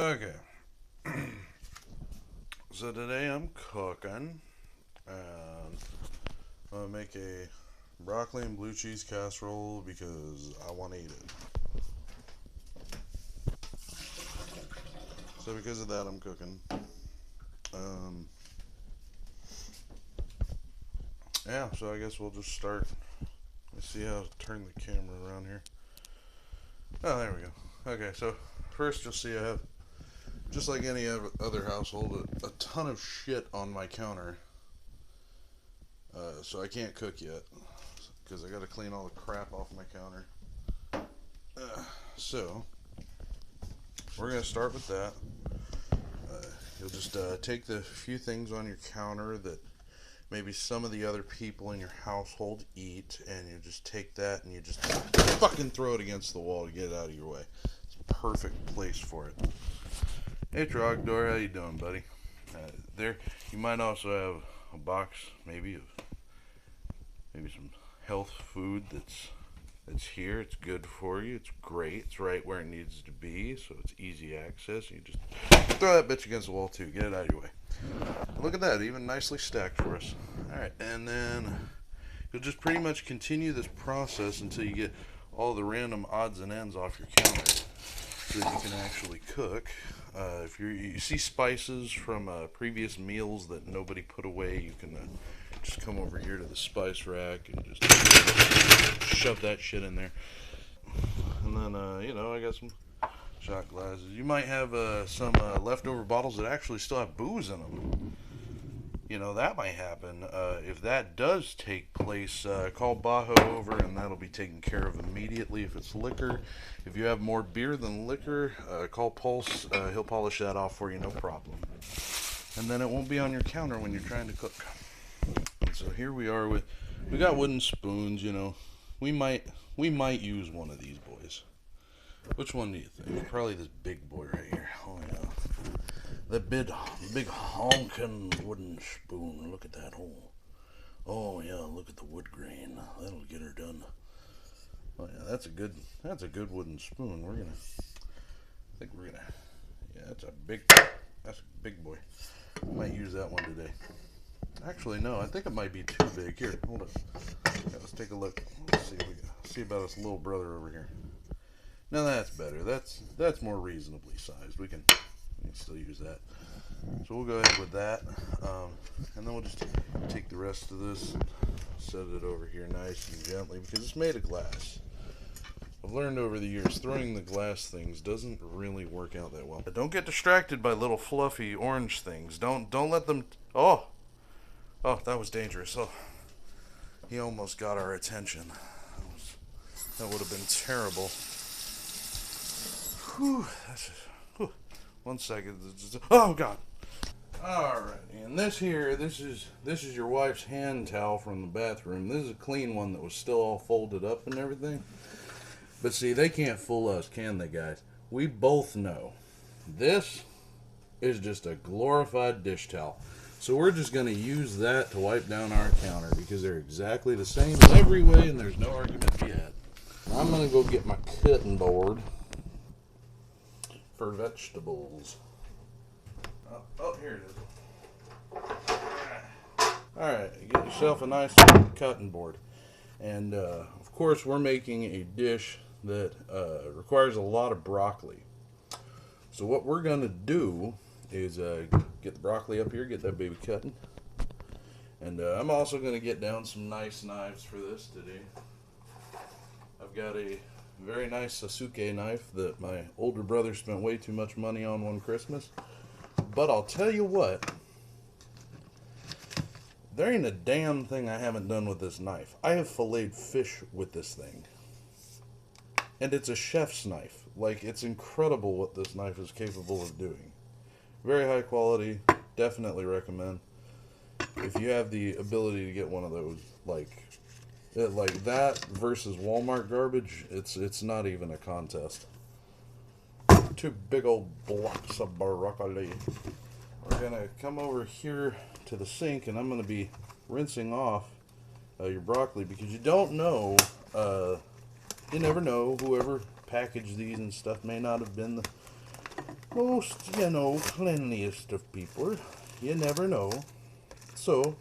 Okay. So today I'm cooking, and I'm gonna make a broccoli and blue cheese casserole because I want to eat it. So because of that, I'm cooking. Um, yeah. So I guess we'll just start. Let's see how to turn the camera around here. Oh, there we go. Okay. So first, you'll see I have, just like any other household, a ton of shit on my counter. So I can't cook yet because I got to clean all the crap off my counter. So we're gonna start with that. You'll just take the few things on your counter that maybe some of the other people in your household eat, and you just take that and you just fucking throw it against the wall to get it out of your way. It's a perfect place for it. Hey Trogdor, how you doing, buddy? There, you might also have a box, maybe some health food that's here. It's good for you. It's great. It's right where it needs to be, so it's easy access. You just throw that bitch against the wall too. Get it out of your way. Look at that, even nicely stacked for us. All right, and then you'll just pretty much continue this process until you get all the random odds and ends off your counter, so that you can actually cook. If you see spices from previous meals that nobody put away, you can just come over here to the spice rack and just shove that shit in there. And then, I got some shot glasses. You might have some leftover bottles that actually still have booze in them. That might happen. If that does take place, call Bajo over and that'll be taken care of immediately if it's liquor. If you have more beer than liquor, call Pulse. He'll polish that off for you, no problem. And then it won't be on your counter when you're trying to cook. And so here we are we got wooden spoons, We might use one of these boys. Which one do you think? Probably this big boy right here. Oh yeah. The big honking wooden spoon. Look at that hole. Oh yeah, look at the wood grain. That'll get her done. Oh yeah, that's a good wooden spoon. Yeah, that's a big boy. I might use that one today. Actually, no, I think it might be too big. Here, hold on. Yeah, let's take a look. Let's see about this little brother over here. Now that's better. That's more reasonably sized. We can still use that. So we'll go ahead with that, and then we'll just take the rest of this, set it over here nice and gently because it's made of glass. I've learned over the years throwing the glass things doesn't really work out that well. Don't get distracted by little fluffy orange things. Don't let them. Oh, that was dangerous. Oh, he almost got our attention. That would have been terrible. Whew. Whew. 1 second. Oh God. Alright, and this is your wife's hand towel from the bathroom. This is a clean one that was still all folded up and everything. But see, they can't fool us, can they, guys? We both know this is just a glorified dish towel. So we're just going to use that to wipe down our counter because they're exactly the same in every way and there's no argument to be had. I'm going to go get my cutting board for vegetables. Oh, here it is. Alright, get yourself a nice cutting board. And, of course, we're making a dish that requires a lot of broccoli. So what we're going to do is get the broccoli up here, get that baby cutting. And I'm also going to get down some nice knives for this today. I've got a very nice Sasuke knife that my older brother spent way too much money on one Christmas. But I'll tell you what, there ain't a damn thing I haven't done with this knife. I have filleted fish with this thing. And it's a chef's knife. Like, it's incredible what this knife is capable of doing. Very high quality, definitely recommend. If you have the ability to get one of those, like that versus Walmart garbage, it's not even a contest. Two big old blocks of broccoli. We're gonna come over here to the sink and I'm gonna be rinsing off your broccoli because you don't know, you never know, whoever packaged these and stuff may not have been most, cleanliest of people. You never know. So,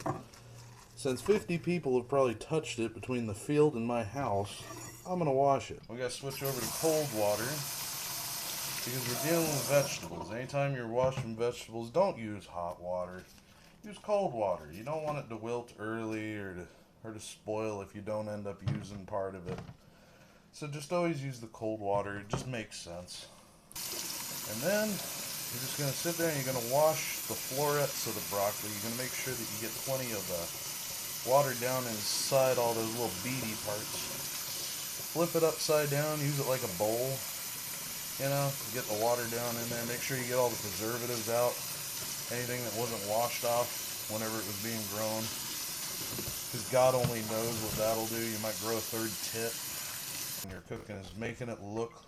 since 50 people have probably touched it between the field and my house, I'm going to wash it. We got to switch over to cold water because we're dealing with vegetables. Anytime you're washing vegetables, don't use hot water. Use cold water. You don't want it to wilt early or to spoil if you don't end up using part of it. So just always use the cold water. It just makes sense. And then you're just going to sit there and you're going to wash the florets of the broccoli. You're going to make sure that you get plenty of water down inside all those little beady parts. Flip it upside down. Use it like a bowl. Get the water down in there. Make sure you get all the preservatives out. Anything that wasn't washed off whenever it was being grown. Because God only knows what that'll do. You might grow a third tit when you're cooking. Is making it look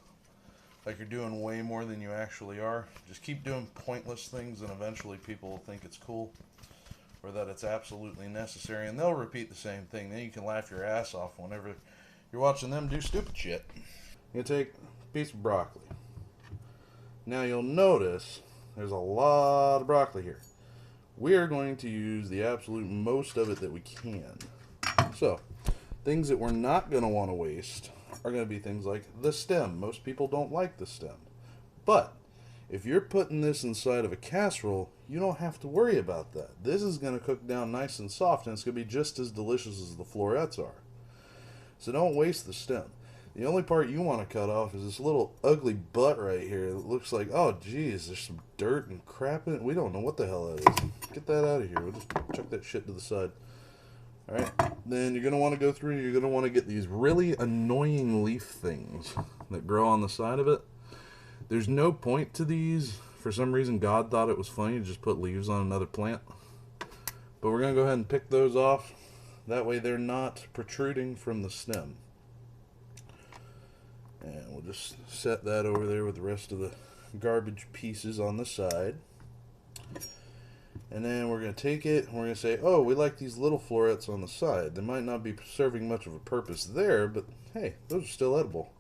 like you're doing way more than you actually are. Just keep doing pointless things and eventually people will think it's cool or that it's absolutely necessary, and they'll repeat the same thing. Then you can laugh your ass off whenever you're watching them do stupid shit. You take a piece of broccoli. Now you'll notice there's a lot of broccoli here. We are going to use the absolute most of it that we can. So, things that we're not going to want to waste are going to be things like the stem. Most people don't like the stem. But, if you're putting this inside of a casserole, you don't have to worry about that. This is going to cook down nice and soft, and it's going to be just as delicious as the florets are. So don't waste the stem. The only part you want to cut off is this little ugly butt right here. It looks like, oh geez, there's some dirt and crap in it. We don't know what the hell that is. Get that out of here. We'll just chuck that shit to the side. Alright, then you're going to want to go through and you're going to want to get these really annoying leaf things that grow on the side of it. There's no point to these. For some reason, God thought it was funny to just put leaves on another plant. But we're going to go ahead and pick those off. That way they're not protruding from the stem. And we'll just set that over there with the rest of the garbage pieces on the side. And then we're going to take it and we're going to say, oh, we like these little florets on the side. They might not be serving much of a purpose there, but hey, those are still edible.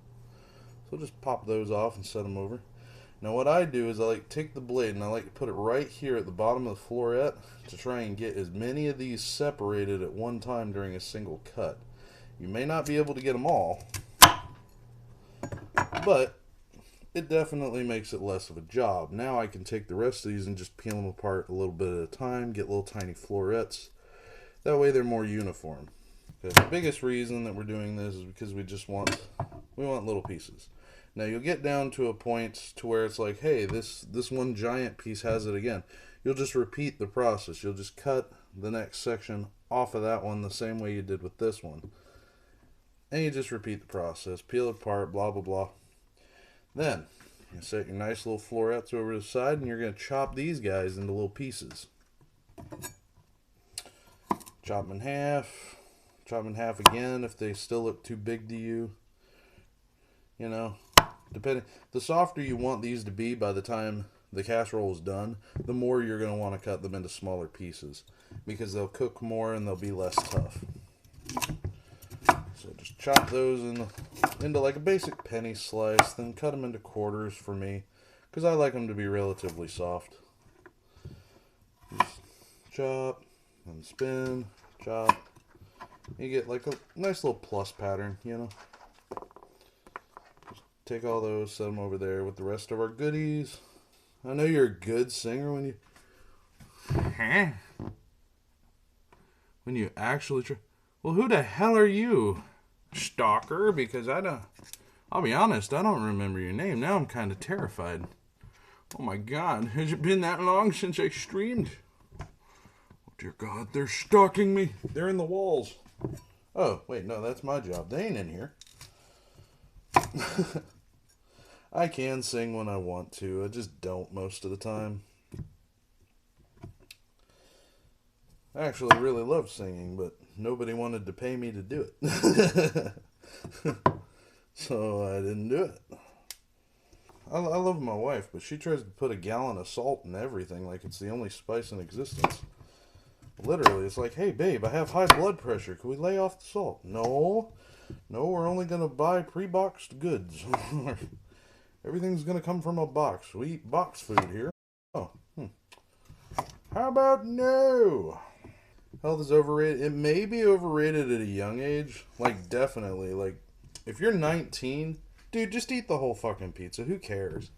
So just pop those off and set them over. Now what I do is I like to take the blade and I like to put it right here at the bottom of the floret to try and get as many of these separated at one time during a single cut. You may not be able to get them all, but it definitely makes it less of a job. Now I can take the rest of these and just peel them apart a little bit at a time, get little tiny florets. That way they're more uniform. Because the biggest reason that we're doing this is because we want little pieces. Now you'll get down to a point to where it's like, hey, this one giant piece has it again. You'll just repeat the process. You'll just cut the next section off of that one the same way you did with this one. And you just repeat the process. Peel it apart, blah, blah, blah. Then, you set your nice little florets over to the side, and you're going to chop these guys into little pieces. Chop them in half. Chop them in half again if they still look too big to you. Depending. The softer you want these to be by the time the casserole is done, the more you're going to want to cut them into smaller pieces. Because they'll cook more and they'll be less tough. So just chop those into like a basic penny slice, then cut them into quarters for me, because I like them to be relatively soft. Just chop, and spin, chop. You get like a nice little plus pattern, Just take all those, set them over there with the rest of our goodies. I know you're a good singer when you actually try. Well, who the hell are you? Stalker, because I'll be honest, I don't remember your name. Now I'm kind of terrified. Oh my God, has it been that long since I streamed? Oh dear God, they're stalking me. They're in the walls. Oh, wait, no, that's my job. They ain't in here. I can sing when I want to. I just don't most of the time. I actually really love singing, but nobody wanted to pay me to do it. So I didn't do it. I love my wife, but she tries to put a gallon of salt in everything like it's the only spice in existence. Literally, it's like, hey babe, I have high blood pressure. Can we lay off the salt? No, we're only going to buy pre-boxed goods. Everything's gonna come from a box. We eat box food here. Oh, how about no? Health is overrated. It may be overrated at a young age. Like, definitely. Like, if you're 19, dude, just eat the whole fucking pizza. Who cares?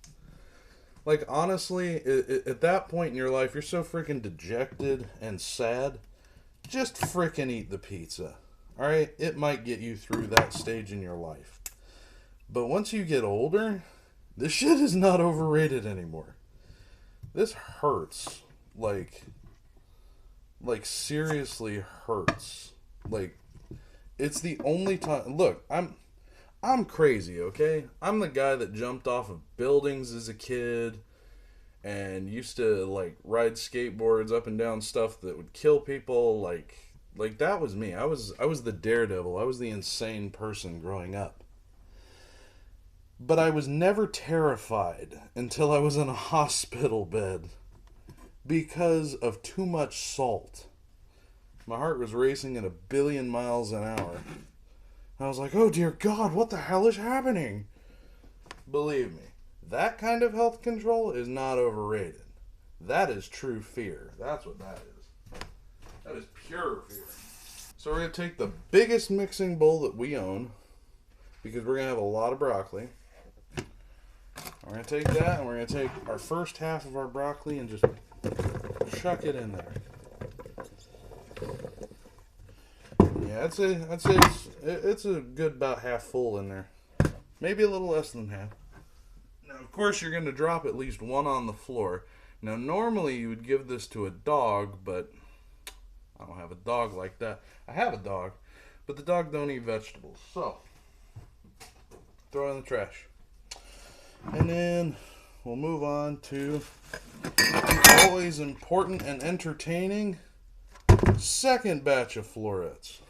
Like, honestly, at that point in your life, you're so freaking dejected and sad. Just freaking eat the pizza. Alright? It might get you through that stage in your life. But once you get older, this shit is not overrated anymore. This hurts. Like seriously hurts. Like, it's the only time. Look, I'm crazy, okay? I'm the guy that jumped off of buildings as a kid and used to like ride skateboards up and down stuff that would kill people. Like that was me. I was the daredevil. I was the insane person growing up. But I was never terrified until I was in a hospital bed because of too much salt. My heart was racing at 1,000,000,000 miles an hour. I was like, oh dear God, what the hell is happening? Believe me, that kind of health control is not overrated. That is true fear. That's what that is. That is pure fear. So we're going to take the biggest mixing bowl that we own, because we're going to have a lot of broccoli. We're going to take that, and we're going to take our first half of our broccoli and just chuck it in there. Yeah, I'd say it's a good about half full in there. Maybe a little less than half. Now, of course, you're going to drop at least one on the floor. Now, normally you would give this to a dog, but I don't have a dog like that. I have a dog, but the dog don't eat vegetables. So, throw it in the trash. And then we'll move on to the always important and entertaining second batch of florets.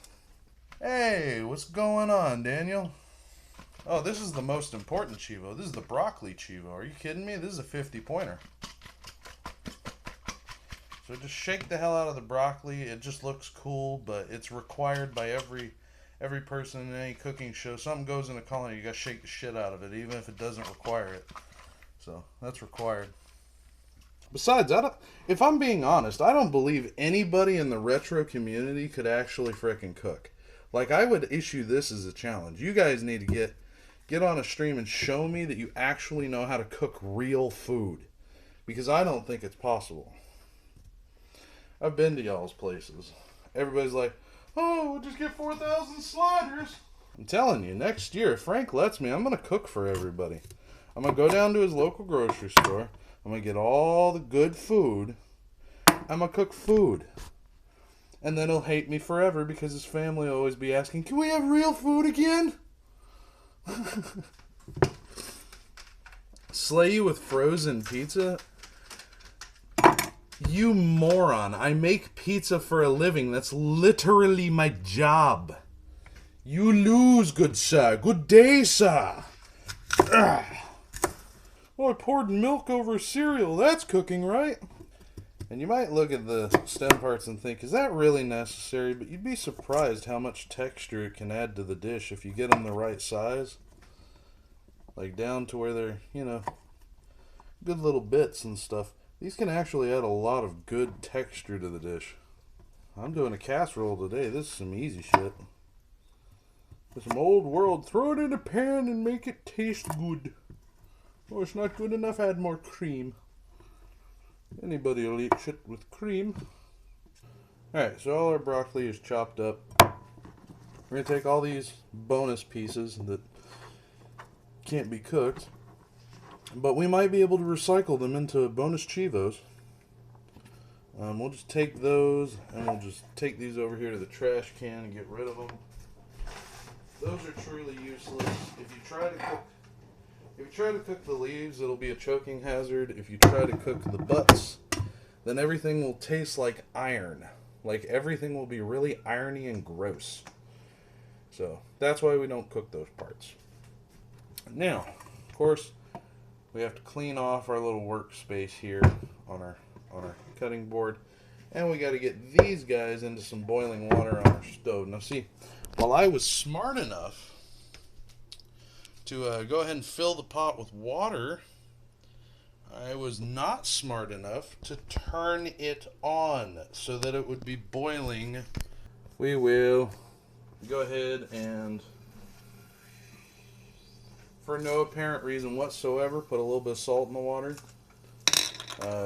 Hey, what's going on, Daniel? Oh, this is the most important Chivo. This is the broccoli Chivo. Are you kidding me? This is a 50-pointer. So just shake the hell out of the broccoli. It just looks cool, but it's required by every person in any cooking show. Something goes in a culinary, you gotta shake the shit out of it, even if it doesn't require it. So that's required. Besides, if I'm being honest, I don't believe anybody in the retro community could actually frickin' cook. Like, I would issue this as a challenge. You guys need to get on a stream and show me that you actually know how to cook real food. Because I don't think it's possible. I've been to y'all's places. Everybody's like, oh, we'll just get 4,000 sliders. I'm telling you, next year, if Frank lets me, I'm going to cook for everybody. I'm going to go down to his local grocery store. I'm going to get all the good food. I'm going to cook food. And then he'll hate me forever because his family will always be asking, can we have real food again? Slay you with frozen pizza? You moron. I make pizza for a living. That's literally my job. You lose, good sir. Good day, sir. Ugh. Oh, I poured milk over cereal. That's cooking, right? And you might look at the stem parts and think, is that really necessary? But you'd be surprised how much texture it can add to the dish if you get them the right size. Like down to where they're, good little bits and stuff. These can actually add a lot of good texture to the dish. I'm doing a casserole today. This is some easy shit. There's some old world. Throw it in a pan and make it taste good. Oh, it's not good enough. Add more cream. Anybody will eat shit with cream. Alright, so all our broccoli is chopped up. We're going to take all these bonus pieces that can't be cooked, but we might be able to recycle them into bonus Chivos. We'll just take those and we'll just take these over here to the trash can and get rid of them. Those are truly useless. If you try to cook the leaves, it'll be a choking hazard. If you try to cook the butts, then everything will taste like iron. Like everything will be really irony and gross. So that's why we don't cook those parts. Now, of course, we have to clean off our little workspace here on our cutting board. And we got to get these guys into some boiling water on our stove. Now see, while I was smart enough to go ahead and fill the pot with water, I was not smart enough to turn it on so that it would be boiling. We will go ahead and, for no apparent reason whatsoever, put a little bit of salt in the water.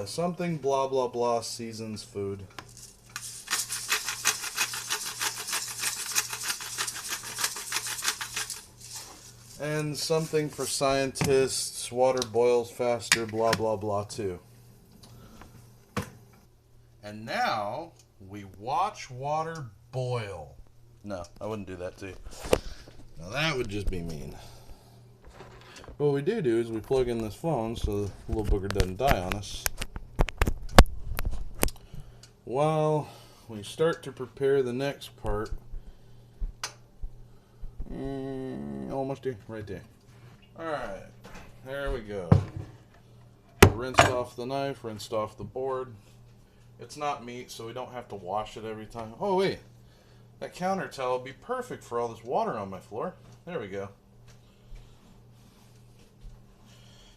Something blah blah blah seasons food. And something for scientists, water boils faster, blah blah blah too. And now we watch water boil. No, I wouldn't do that to you. Now that would just be mean. What we do is we plug in this phone so the little booger doesn't die on us, while we start to prepare the next part. Almost there, right there. Alright, there we go. Rinsed off the knife, rinsed off the board. It's not meat, so we don't have to wash it every time. Oh wait, that counter towel would be perfect for all this water on my floor. There we go.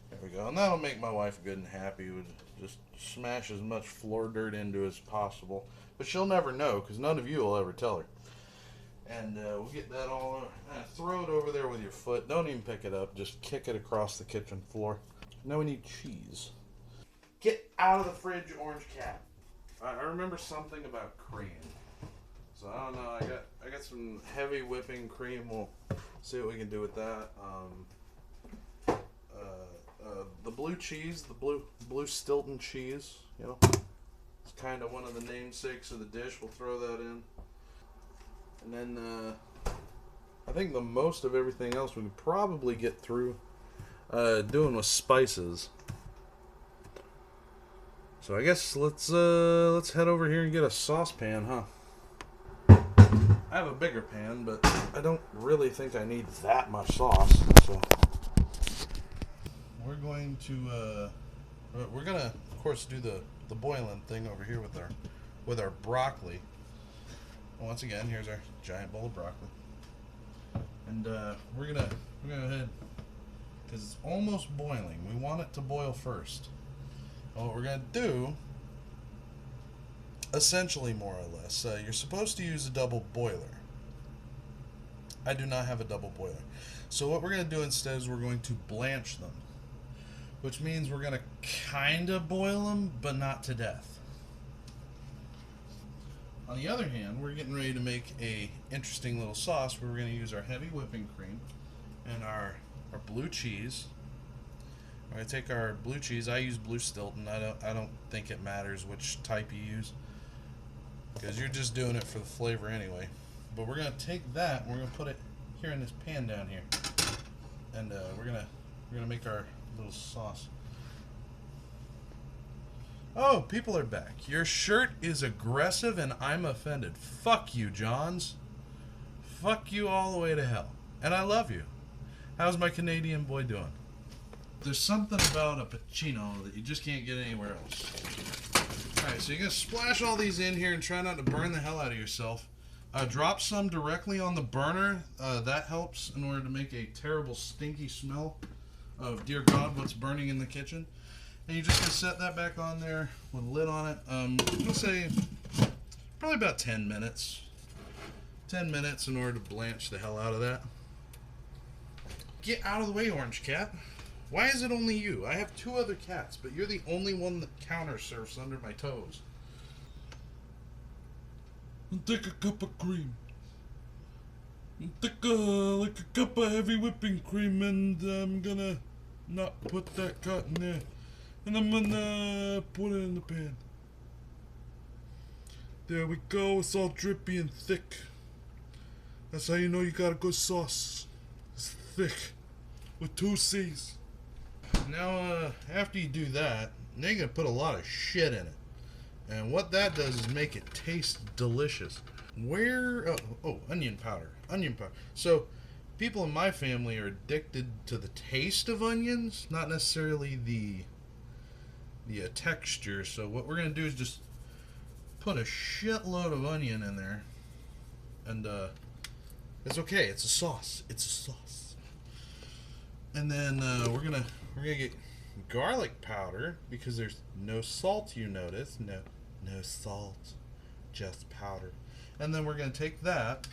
There we go, and that'll make my wife good and happy. We'll just smash as much floor dirt into as possible. But she'll never know, because none of you will ever tell her. And we'll get that all over. Throw it over there with your foot. Don't even pick it up. Just kick it across the kitchen floor. Now we need cheese. Get out of the fridge, Orange Cat. I remember something about cream. So I don't know. I got some heavy whipping cream. We'll see what we can do with that. The blue cheese, the blue Stilton cheese. You know, it's kind of one of the namesakes of the dish. We'll throw that in. And then I think the most of everything else we could probably get through doing with spices. So I guess let's head over here and get a saucepan, huh? I have a bigger pan, but I don't really think I need that much sauce. So we're going to of course do the boiling thing over here with our broccoli. Once again, here's our giant bowl of broccoli, and we're gonna go ahead, because it's almost boiling. We want it to boil first. And what we're gonna do, essentially, more or less, you're supposed to use a double boiler. I do not have a double boiler, so what we're gonna do instead is we're going to blanch them, which means we're gonna kind of boil them, but not to death. On the other hand, we're getting ready to make a interesting little sauce where we're going to use our heavy whipping cream and our blue cheese. We're going to take our blue cheese. I use blue Stilton. I don't think it matters which type you use, because you're just doing it for the flavor anyway. But we're going to take that and we're going to put it here in this pan down here, and we're gonna make our little sauce. Oh, people are back. Your shirt is aggressive and I'm offended. Fuck you, Johns. Fuck you all the way to hell. And I love you. How's my Canadian boy doing? There's something about a Pacino that you just can't get anywhere else. Alright, so you're going to splash all these in here and try not to burn the hell out of yourself. Drop some directly on the burner. That helps in order to make a terrible stinky smell of, dear God, what's burning in the kitchen. And you're just going to set that back on there with a lid on it. I'm going to say probably about 10 minutes. 10 minutes in order to blanch the hell out of that. Get out of the way, Orange Cat. Why is it only you? I have 2 other cats, but you're the only one that counter surfs under my toes. Take a cup of cream. Take like a cup of heavy whipping cream, and I'm gonna not put that cut in there. And I'm gonna put it in the pan. There we go. It's all drippy and thick. That's how you know you got a good sauce. It's thick with 2 C's. Now, after you do that, then you're gonna put a lot of shit in it. And what that does is make it taste delicious. Onion powder. Onion powder. So, people in my family are addicted to the taste of onions, not necessarily the texture. So what we're going to do is just put a shitload of onion in there. And it's okay. It's a sauce. It's a sauce. And then we're gonna get garlic powder because there's no salt. You notice, no salt, just powder. And then we're gonna take that.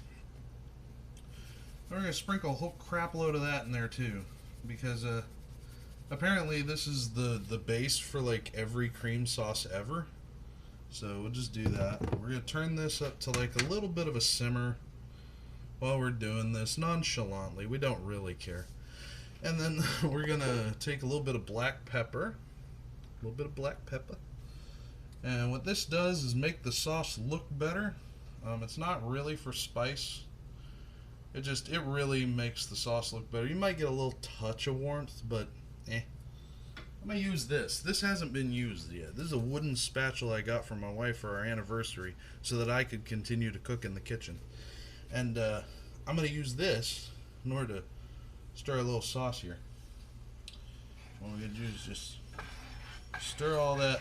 We're gonna sprinkle a whole crap load of that in there too, because apparently this is the base for like every cream sauce ever. So we'll just do that. We're gonna turn this up to like a little bit of a simmer while we're doing this nonchalantly. We don't really care. And then we're gonna take a little bit of black pepper, and what this does is make the sauce look better. It's not really for spice. It really makes the sauce look better. You might get a little touch of warmth, but I'm gonna use this. This hasn't been used yet. This is a wooden spatula I got from my wife for our anniversary so that I could continue to cook in the kitchen. And I'm gonna use this in order to stir a little sauce here. What we're gonna do is just stir all that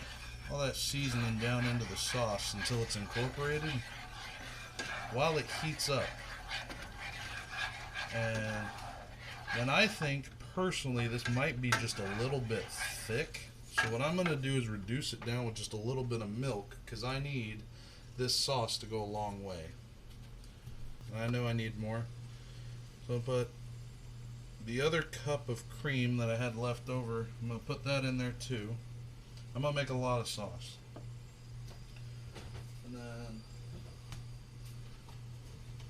seasoning down into the sauce until it's incorporated while it heats up. And then I think personally this might be just a little bit thick. So what I'm going to do is reduce it down with just a little bit of milk because I need this sauce to go a long way. I know I need more. So I'll put the other cup of cream that I had left over. I'm going to put that in there too. I'm going to make a lot of sauce. And then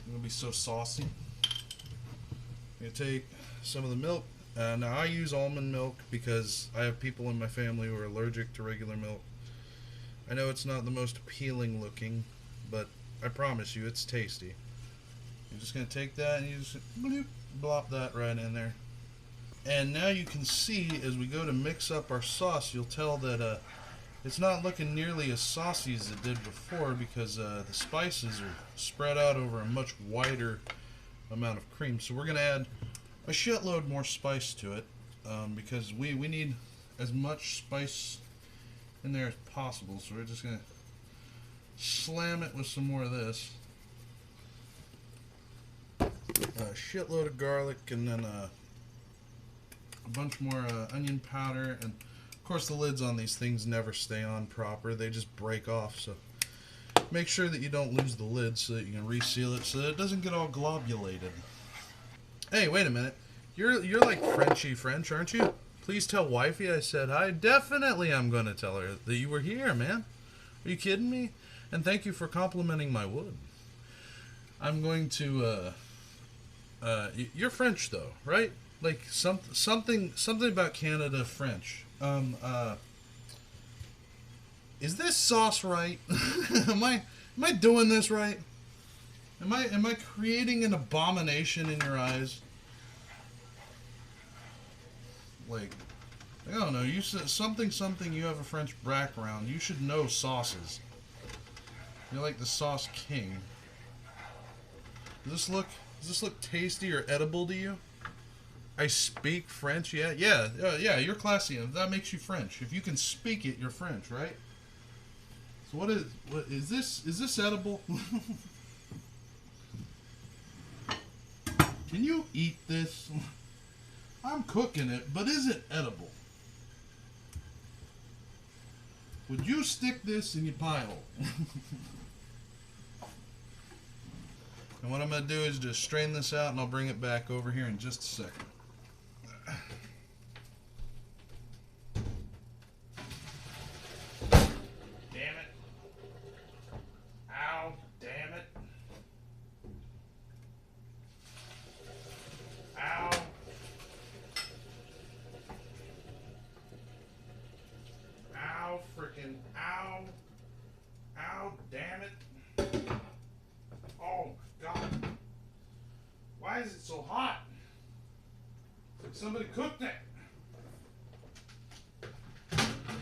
I'm going to be so saucy. I'm going to take some of the milk. Now I use almond milk because I have people in my family who are allergic to regular milk. I know it's not the most appealing looking, but I promise you it's tasty. You're just going to take that and you just bloop, blop that right in there. And now you can see as we go to mix up our sauce, you'll tell that it's not looking nearly as saucy as it did before because the spices are spread out over a much wider amount of cream. So we're going to add a shitload more spice to it because we need as much spice in there as possible. So we're just going to slam it with some more of this. A shitload of garlic and then a bunch more onion powder. And of course the lids on these things never stay on proper. They just break off. So make sure that you don't lose the lid so that you can reseal it so that it doesn't get all globulated. Hey, wait a minute. You're like Frenchy French, aren't you? Please tell wifey I said hi. Definitely I'm going to tell her that you were here, man. Are you kidding me? And thank you for complimenting my wood. I'm going to you're French though, right? Like something about Canada French. Is this sauce right? am I doing this right? Am I creating an abomination in your eyes? Like, I don't know. You said something. You have a French background. You should know sauces. You're like the sauce king. Does this look tasty or edible to you? I speak French. Yeah. You're classy. That makes you French. If you can speak it, you're French, right? So what is this? Is this edible? Can you eat this? I'm cooking it, but is it edible? Would you stick this in your pie hole? And what I'm going to do is just strain this out and I'll bring it back over here in just a second. Damn it. Ow, damn it. Ow. Ow, frickin' ow. Ow, damn it. Oh my God. Why is it so hot? It's like somebody cooked it.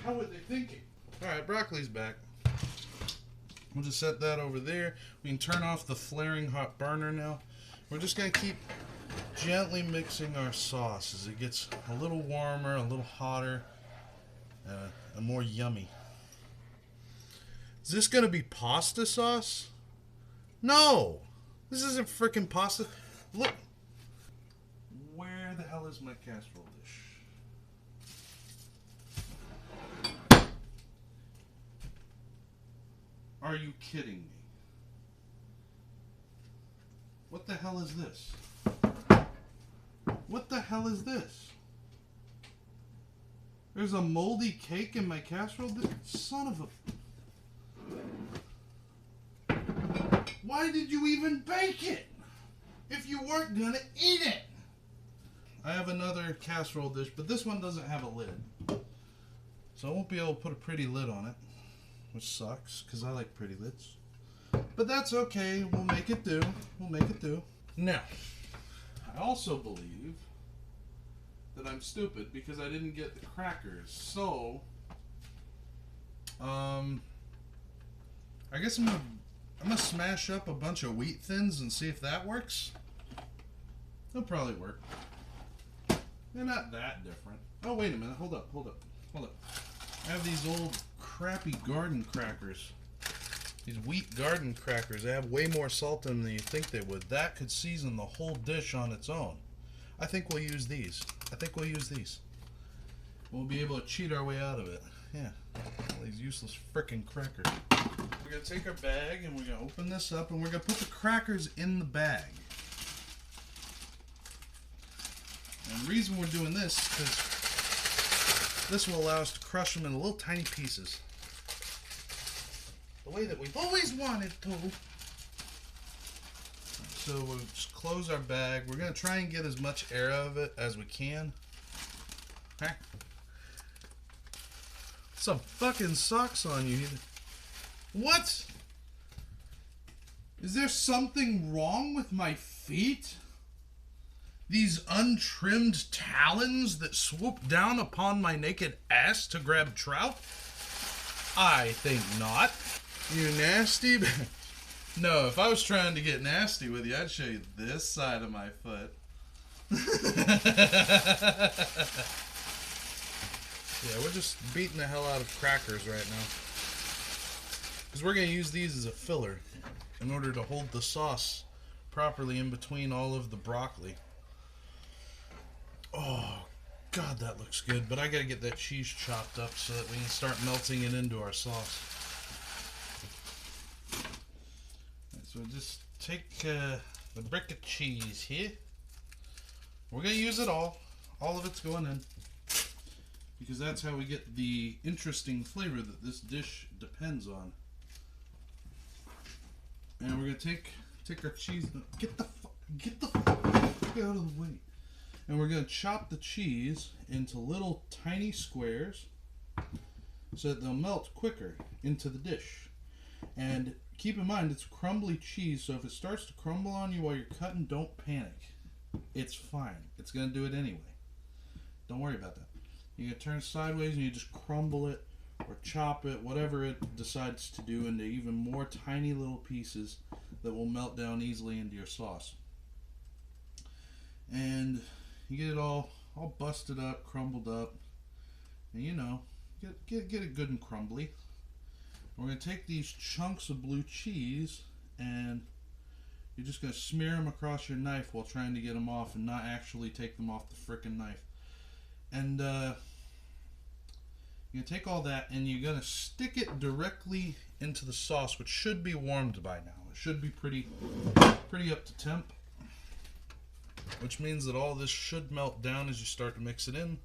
How were they thinking? Alright, broccoli's back. We'll just set that over there. We can turn off the flaring hot burner now. We're just going to keep gently mixing our sauce as it gets a little warmer, a little hotter, and more yummy. Is this going to be pasta sauce? No! This isn't freaking pasta. Look! Where the hell hell is my casserole dish? Are you kidding me? What the hell is this? What the hell is this? There's a moldy cake in my casserole dish? Son of a... Why did you even bake it? If you weren't gonna eat it! I have another casserole dish, but this one doesn't have a lid. So I won't be able to put a pretty lid on it. Which sucks, because I like pretty lids. But that's okay, we'll make it do. We'll make it do. Now, I also believe that I'm stupid because I didn't get the crackers. So, I guess I'm gonna smash up a bunch of wheat thins and see if that works. It'll probably work. They're not that different. Oh, wait a minute. Hold up. I have these old crappy garden crackers. These wheat garden crackers. They have way more salt in them than you think they would. That could season the whole dish on its own. I think we'll use these. We'll be able to cheat our way out of it. Yeah. All these useless frickin' crackers. We're going to take our bag and we're going to open this up and we're going to put the crackers in the bag. And the reason we're doing this is because this will allow us to crush them in little tiny pieces. The way that we've always wanted to. So we'll just close our bag. We're going to try and get as much air out of it as we can. Huh? Some fucking socks on you. What? Is there something wrong with my feet? These untrimmed talons that swoop down upon my naked ass to grab trout? I think not. You nasty. No, if I was trying to get nasty with you, I'd show you this side of my foot. Yeah, we're just beating the hell out of crackers right now. Because we're going to use these as a filler in order to hold the sauce properly in between all of the broccoli. Oh, God, that looks good. But I got to get that cheese chopped up so that we can start melting it into our sauce. So just take the brick of cheese here. We're going to use it all. All of it's going in. Because that's how we get the interesting flavor that this dish depends on. And we're going to take our cheese. Get the fuck out of the way. And we're going to chop the cheese into little tiny squares so that they'll melt quicker into the dish. And keep in mind, it's crumbly cheese, so if it starts to crumble on you while you're cutting, don't panic. It's fine. It's going to do it anyway. Don't worry about that. You're going to turn it sideways and you just crumble it or chop it, whatever it decides to do, into even more tiny little pieces that will melt down easily into your sauce. And you get it all busted up, crumbled up, and you know, get it good and crumbly. We're going to take these chunks of blue cheese and you're just going to smear them across your knife while trying to get them off and not actually take them off the frickin' knife. And you're going to take all that and you're going to stick it directly into the sauce, which should be warmed by now. It should be pretty up to temp, which means that all this should melt down as you start to mix it in.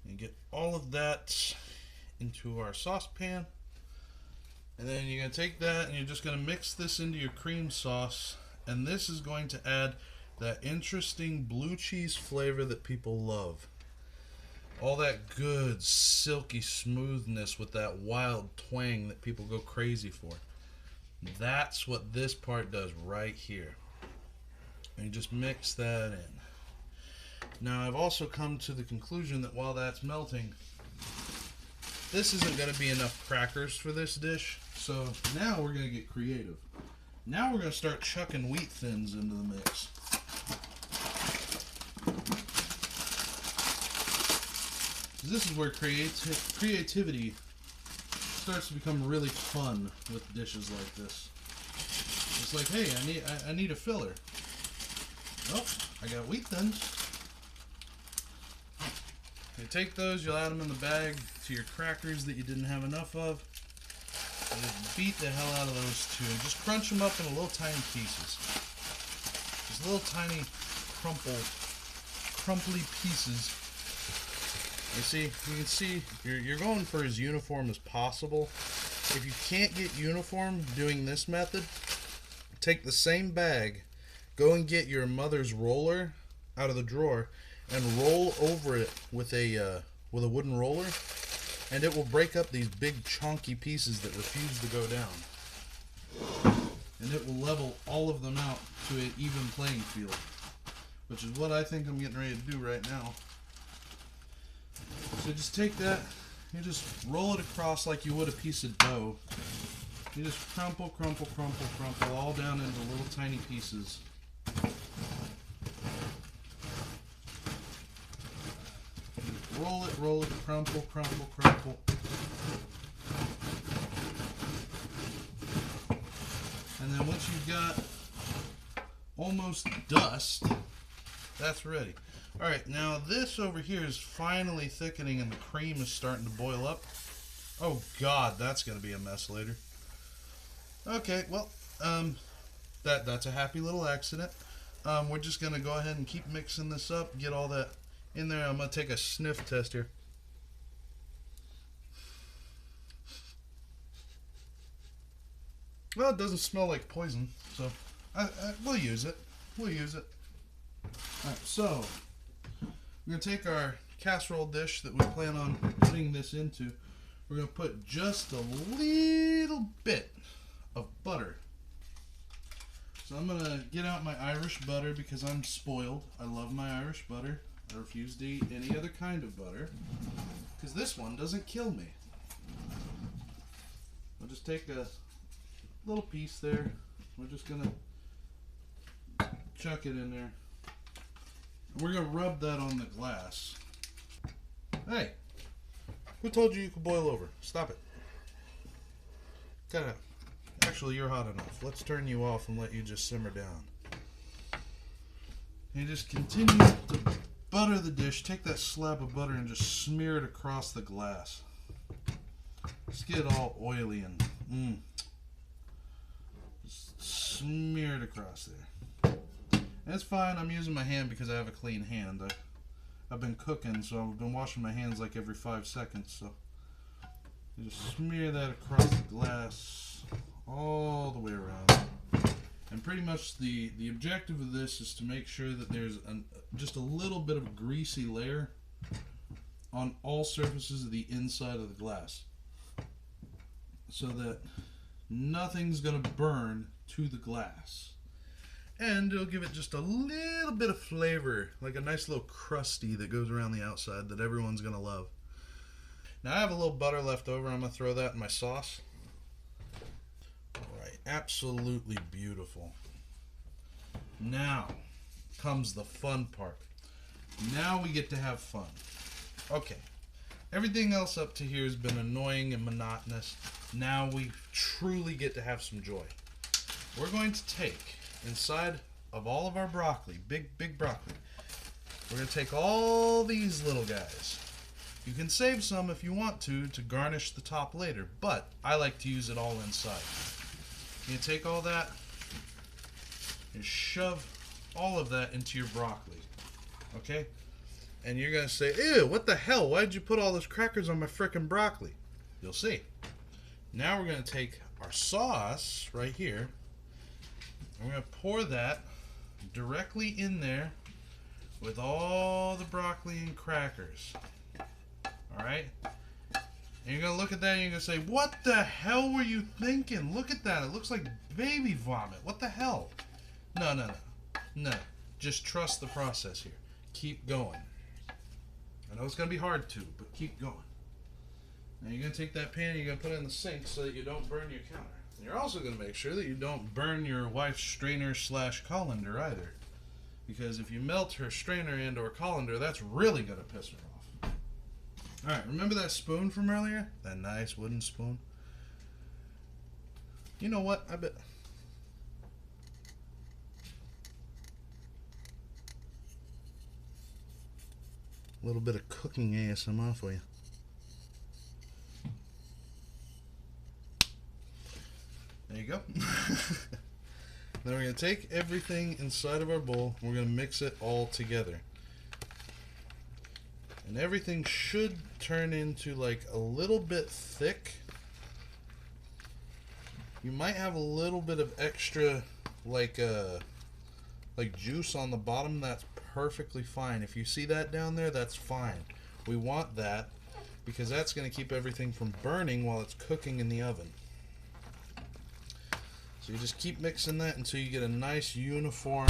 And get all of that into our saucepan. And then you're going to take that and you're just going to mix this into your cream sauce. And this is going to add that interesting blue cheese flavor that people love. All that good silky smoothness with that wild twang that people go crazy for. That's what this part does right here. And you just mix that in. Now I've also come to the conclusion that while that's melting, this isn't going to be enough crackers for this dish. So now we're going to get creative. Now we're going to start chucking wheat thins into the mix. This is where creativity starts to become really fun with dishes like this. It's like, hey, I need a filler. Oh, I got wheat thins. You take those, you'll add them in the bag to your crackers that you didn't have enough of. And just beat the hell out of those two. And just crunch them up in little tiny pieces. Just little tiny crumply pieces. You can see you're going for as uniform as possible. If you can't get uniform doing this method, take the same bag, go and get your mother's roller out of the drawer, and roll over it with a wooden roller, and it will break up these big chunky pieces that refuse to go down. And it will level all of them out to an even playing field, which is what I think I'm getting ready to do right now. So just take that, you just roll it across like you would a piece of dough. You just crumple all down into little tiny pieces. Roll it, crumple. And then once you've got almost dust, that's ready. Alright, now this over here is finally thickening and the cream is starting to boil up. Oh God, that's going to be a mess later. Okay, well, that's a happy little accident. We're just going to go ahead and keep mixing this up, get all that in there. I'm going to take a sniff test here. Well, it doesn't smell like poison, so we'll use it. Alright, so we're going to take our casserole dish that we plan on putting this into. We're going to put just a little bit of butter. So I'm going to get out my Irish butter because I'm spoiled. I love my Irish butter. I refuse to eat any other kind of butter because this one doesn't kill me. I'll just take a little piece there. We're just going to chuck it in there. We're going to rub that on the glass. Hey, who told you could boil over? Stop it. Actually, you're hot enough. Let's turn you off and let you just simmer down. And you just continue to butter the dish. Take that slab of butter and just smear it across the glass. Just get it all oily and just smear it across there. And it's fine. I'm using my hand because I have a clean hand. I've been cooking, so I've been washing my hands like every 5 seconds. So you just smear that across the glass all the way around. And pretty much the objective of this is to make sure that there's just a little bit of a greasy layer on all surfaces of the inside of the glass, so that nothing's going to burn to the glass. And it'll give it just a little bit of flavor, like a nice little crusty that goes around the outside that everyone's going to love. Now I have a little butter left over. I'm going to throw that in my sauce. Alright, absolutely beautiful. Now comes the fun part. Now we get to have fun. Okay, everything else up to here has been annoying and monotonous. Now we truly get to have some joy. We're going to take inside of all of our broccoli, big broccoli, we're going to take all these little guys. You can save some if you want to garnish the top later, but I like to use it all inside. You take all that and shove all of that into your broccoli, okay? And you're going to say, ew, what the hell? Why did you put all those crackers on my frickin' broccoli? You'll see. Now we're going to take our sauce right here. I'm going to pour that directly in there with all the broccoli and crackers. Alright? And you're going to look at that and you're going to say, what the hell were you thinking? Look at that. It looks like baby vomit. What the hell? No. Just trust the process here. Keep going. I know it's going to be hard to, but keep going. Now you're going to take that pan and you're going to put it in the sink so that you don't burn your counter. And you're also going to make sure that you don't burn your wife's strainer / colander either. Because if you melt her strainer and or colander, that's really going to piss her off. Alright, remember that spoon from earlier? That nice wooden spoon? You know what? I bet... A little bit of cooking ASMR for you. There you go. Then we're going to take everything inside of our bowl and we're going to mix it all together. And everything should turn into like a little bit thick. You might have a little bit of extra like juice on the bottom. That's perfectly fine. If you see that down there, that's fine. We want that because that's going to keep everything from burning while it's cooking in the oven. So you just keep mixing that until you get a nice uniform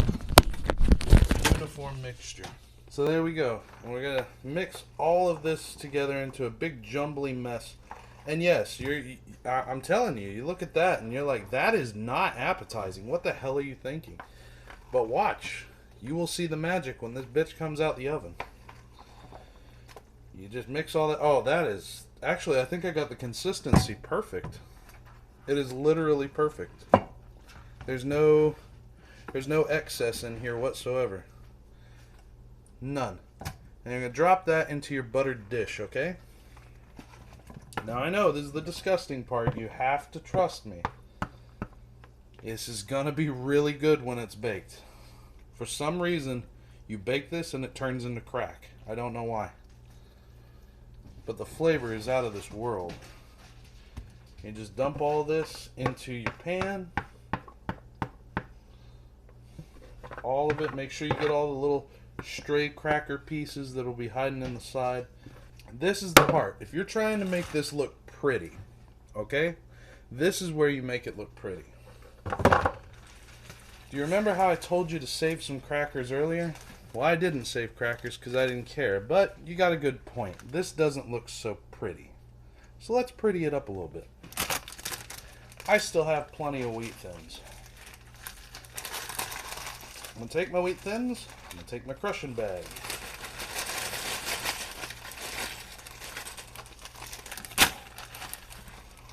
mixture. So there we go. And we're gonna mix all of this together into a big jumbly mess. And yes, I'm telling you, you look at that and you're like, that is not appetizing. What the hell are you thinking? But watch, you will see the magic when this bitch comes out the oven. You just mix all that. Oh, that is actually, I think I got the consistency perfect. It is literally perfect. There's no excess in here whatsoever. None. And you're going to drop that into your buttered dish, okay? Now I know this is the disgusting part. You have to trust me. This is going to be really good when it's baked. For some reason, you bake this and it turns into crack. I don't know why. But the flavor is out of this world. You just dump all this into your pan. All of it. Make sure you get all the little stray cracker pieces that will be hiding in the side. This is the part. If you're trying to make this look pretty, okay? This is where you make it look pretty. Do you remember how I told you to save some crackers earlier? Well, I didn't save crackers because I didn't care, but you got a good point. This doesn't look so pretty. So let's pretty it up a little bit. I still have plenty of wheat thins. I'm going to take my wheat thins. I'm going to take my crushing bag.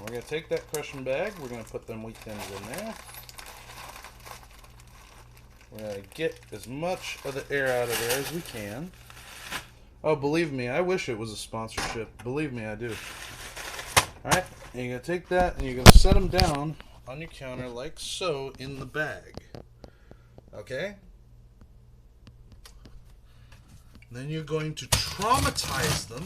We're going to take that crushing bag. We're going to put them wheat thins in there. We're going to get as much of the air out of there as we can. Oh, believe me, I wish it was a sponsorship. Believe me, I do. Alright, and you're going to take that and you're going to set them down on your counter like so in the bag. Okay? Then you're going to traumatize them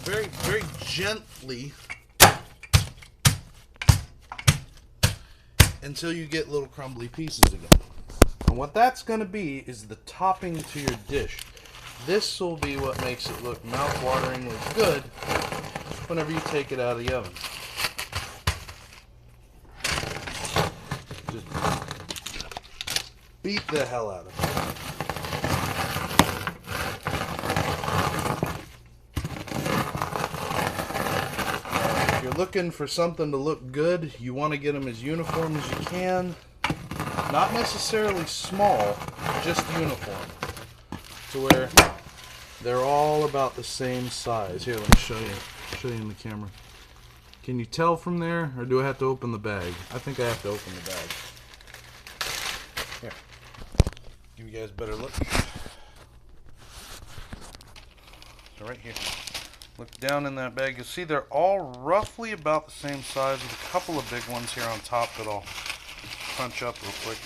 very, very gently until you get little crumbly pieces again. And what that's going to be is the topping to your dish. This will be what makes it look mouth-wateringly good whenever you take it out of the oven. Just beat the hell out of it. If you're looking for something to look good, you want to get them as uniform as you can. Not necessarily small, just uniform. To where they're all about the same size. Here, let me show you in the camera. Can you tell from there, or do I have to open the bag? I think I have to open the bag. Here, give you guys a better look. So right here, look down in that bag. You'll see they're all roughly about the same size, with a couple of big ones here on top that I'll crunch up real quick.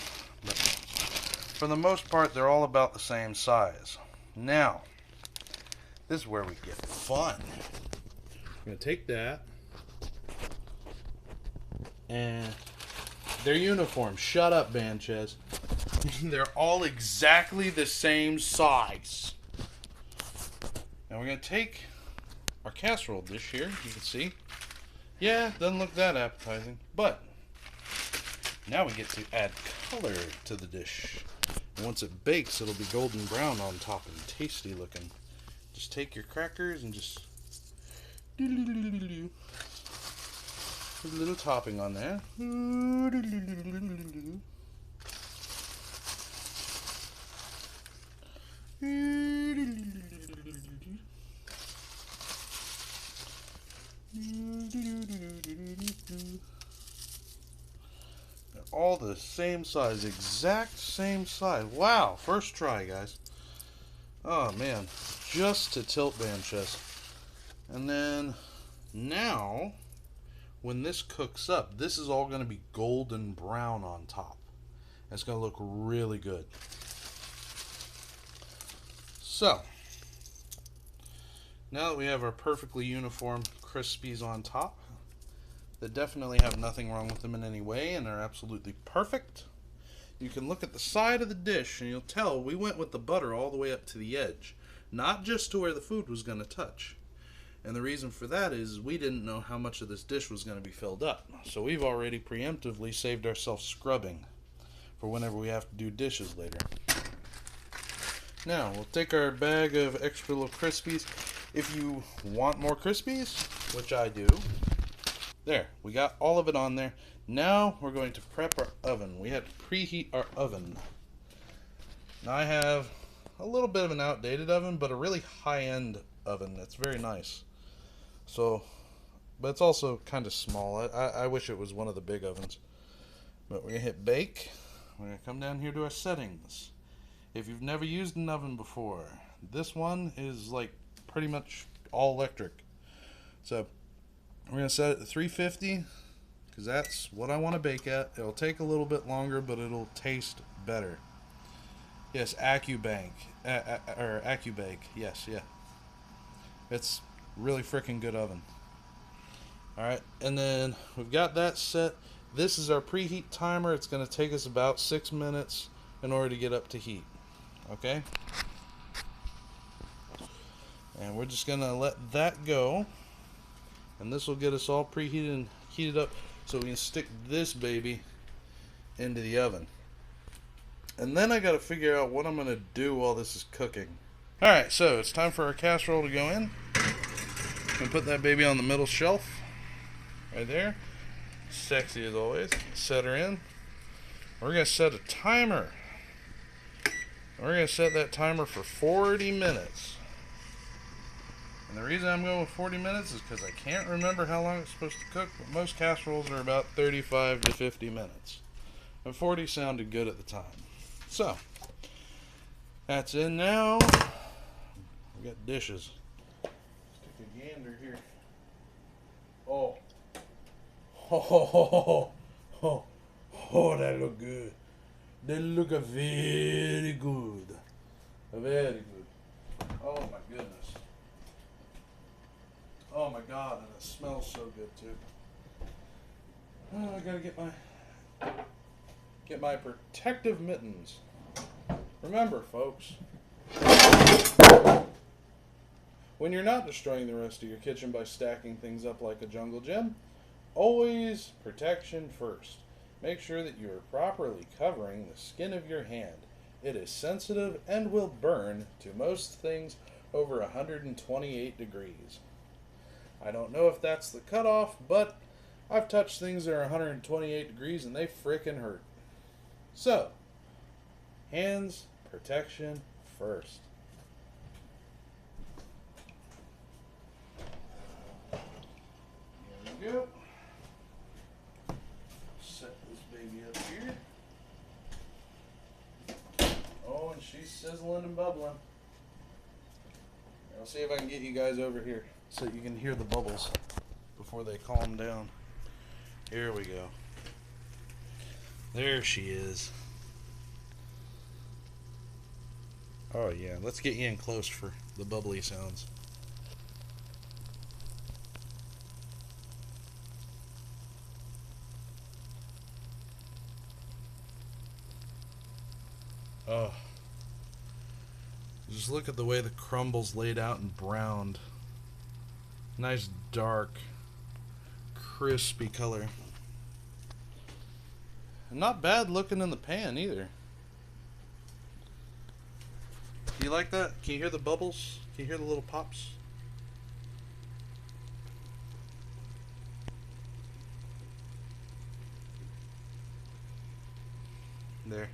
But for the most part, they're all about the same size. Now, this is where we get fun. I'm going to take that, and they're uniform. Shut up, Banchez. They're all exactly the same size. Now we're going to take our casserole dish here. You can see. Yeah, doesn't look that appetizing, but now we get to add color to the dish. And once it bakes, it'll be golden brown on top and tasty looking. Just take your crackers and just put a little topping on there. They're all the same size, exact same size. Wow, first try, guys. Oh man, just to tilt banchas. And then now, when this cooks up, this is all going to be golden brown on top. It's going to look really good. So, now that we have our perfectly uniform Crispies on top, that definitely have nothing wrong with them in any way and are absolutely perfect, you can look at the side of the dish and you'll tell we went with the butter all the way up to the edge, not just to where the food was going to touch. And the reason for that is we didn't know how much of this dish was going to be filled up. So we've already preemptively saved ourselves scrubbing for whenever we have to do dishes later. Now, we'll take our bag of extra little Crispies. If you want more Crispies, which I do, there, we got all of it on there. Now we're going to prep our oven. We had to preheat our oven. Now I have a little bit of an outdated oven, but a really high-end oven that's very nice. So, but it's also kind of small. I wish it was one of the big ovens. But we're going to hit bake. We're going to come down here to our settings. If you've never used an oven before, this one is like pretty much all electric. So, we're going to set it to 350 because that's what I want to bake at. It'll take a little bit longer, but it'll taste better. Yes, AccuBake. Yes, yeah. It's really freaking good oven. Alright, and then we've got that set. This is our preheat timer. It's going to take us about 6 minutes in order to get up to heat. Okay? And we're just going to let that go. And this will get us all preheated and heated up so we can stick this baby into the oven. And then I got to figure out what I'm going to do while this is cooking. Alright, so it's time for our casserole to go in. I'm going to put that baby on the middle shelf. Right there. Sexy as always. Set her in. We're going to set a timer. We're going to set that timer for 40 minutes. And the reason I'm going with 40 minutes is because I can't remember how long it's supposed to cook, but most casseroles are about 35 to 50 minutes. And 40 sounded good at the time. So, that's in now. We got dishes. Stick a gander here. Oh. Oh, that look good. That look very good. Very good. Oh my goodness. Oh my god, and it smells so good too. Oh, I gotta get my protective mittens. Remember, folks, when you're not destroying the rest of your kitchen by stacking things up like a jungle gym, always protection first. Make sure that you are properly covering the skin of your hand. It is sensitive and will burn to most things over 128 degrees. I don't know if that's the cutoff, but I've touched things that are 128 degrees and they frickin' hurt. So, hands protection first. Here we go. Set this baby up here. Oh, and she's sizzling and bubbling. I'll see if I can get you guys over here so you can hear the bubbles before they calm down. Here we go. There she is. Oh yeah, let's get you in close for the bubbly sounds. Oh. Just look at the way the crumble's laid out and browned. Nice dark, crispy color. Not bad looking in the pan either. Do you like that? Can you hear the bubbles? Can you hear the little pops? There.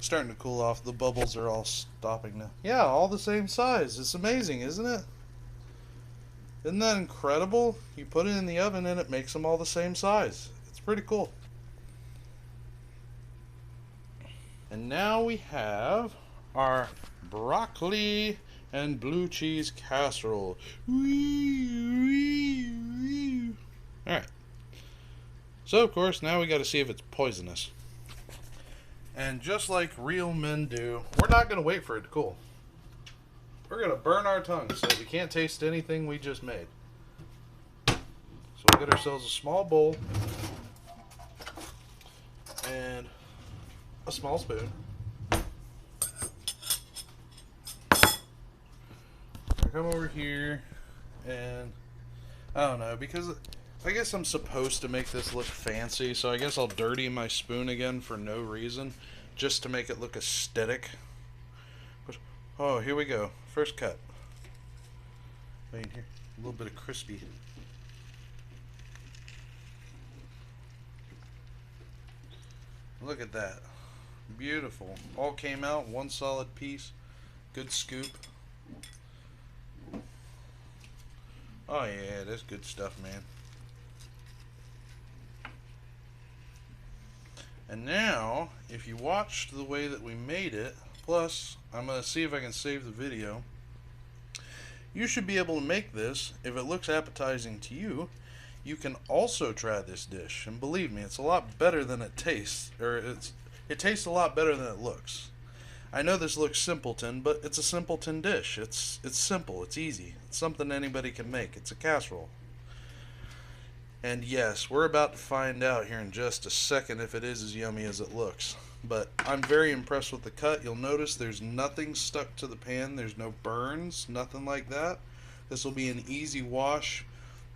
Starting to cool off. The bubbles are all stopping now. Yeah, all the same size. It's amazing, isn't it? Isn't that incredible? You put it in the oven and it makes them all the same size. It's pretty cool. And now we have our broccoli and blue cheese casserole. Alright. So, of course, now we got to see if it's poisonous. And just like real men do, we're not going to wait for it to cool. We're going to burn our tongues so that we can't taste anything we just made. So we'll get ourselves a small bowl and a small spoon. I come over here and I don't know, because I guess I'm supposed to make this look fancy, so I guess I'll dirty my spoon again for no reason, just to make it look aesthetic. Oh, here we go. First cut. Right here. A little bit of crispy. Look at that. Beautiful. All came out, one solid piece. Good scoop. Oh yeah, that's good stuff, man. And now, if you watched the way that we made it, plus, I'm going to see if I can save the video, you should be able to make this. If it looks appetizing to you, you can also try this dish. And believe me, it's a lot better than it tastes, or it tastes a lot better than it looks. I know this looks simpleton, but it's a simpleton dish. It's simple, it's easy. It's something anybody can make. It's a casserole. And yes, we're about to find out here in just a second if it is as yummy as it looks. But I'm very impressed with the cut. You'll notice there's nothing stuck to the pan. There's no burns, nothing like that. This will be an easy wash.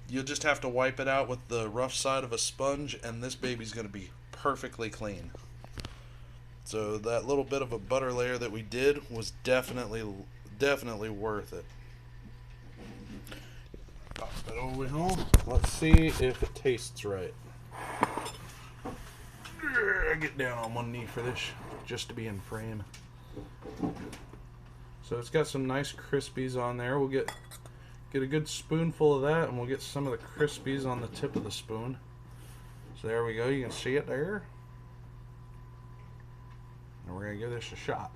You'll just have to wipe it out with the rough side of a sponge, and this baby's going to be perfectly clean. So that little bit of a butter layer that we did was definitely worth it. Pop it over home. Let's see if it tastes right. Get down on one knee for this, just to be in frame. So it's got some nice crispies on there. We'll get a good spoonful of that, and we'll get some of the crispies on the tip of the spoon. So there we go. You can see it there. And we're going to give this a shot.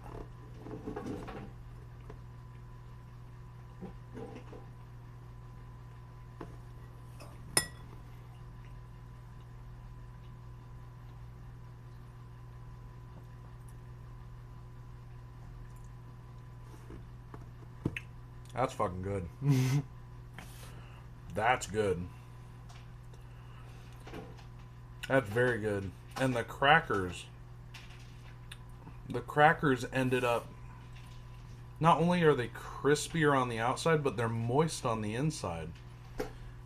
That's fucking good. That's good. That's very good. And the crackers ended up, not only are they crispier on the outside, but they're moist on the inside,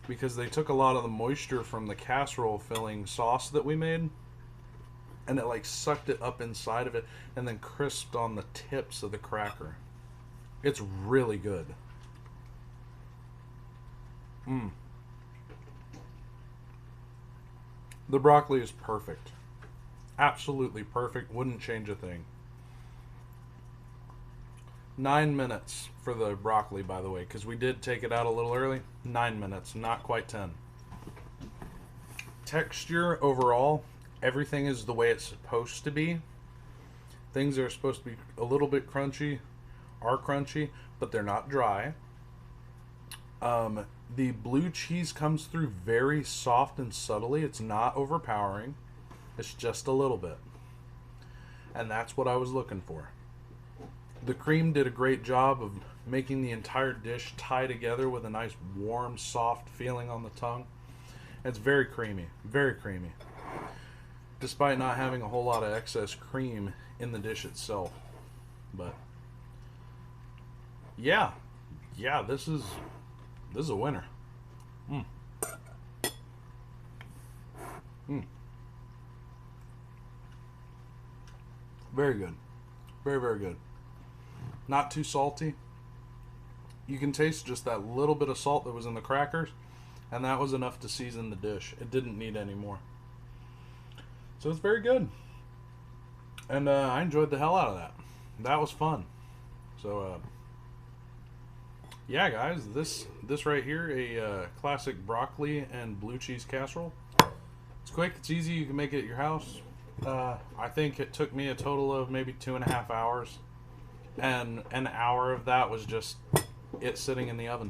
because they took a lot of the moisture from the casserole filling sauce that we made, and it like sucked it up inside of it and then crisped on the tips of the cracker. It's really good. The broccoli is perfect. Absolutely perfect. Wouldn't change a thing. 9 minutes for the broccoli, by the way, because we did take it out a little early. 9 minutes, not quite 10. Texture overall, everything is the way it's supposed to be. Things that are supposed to be a little bit crunchy are crunchy, but they're not dry. The blue cheese comes through very soft and subtly. It's not overpowering. It's just a little bit. And that's what I was looking for. The cream did a great job of making the entire dish tie together with a nice warm, soft feeling on the tongue. It's very creamy. Very creamy. Despite not having a whole lot of excess cream in the dish itself. But yeah, this is a winner. Very good. Very, very good. Not too salty. You can taste just that little bit of salt that was in the crackers, and that was enough to season the dish. It didn't need any more. So it's very good. And I enjoyed the hell out of that. That was fun. So yeah, guys, this right here, a classic broccoli and blue cheese casserole. It's quick, it's easy, you can make it at your house. I think it took me a total of maybe 2.5 hours. and an hour of that was just it sitting in the oven.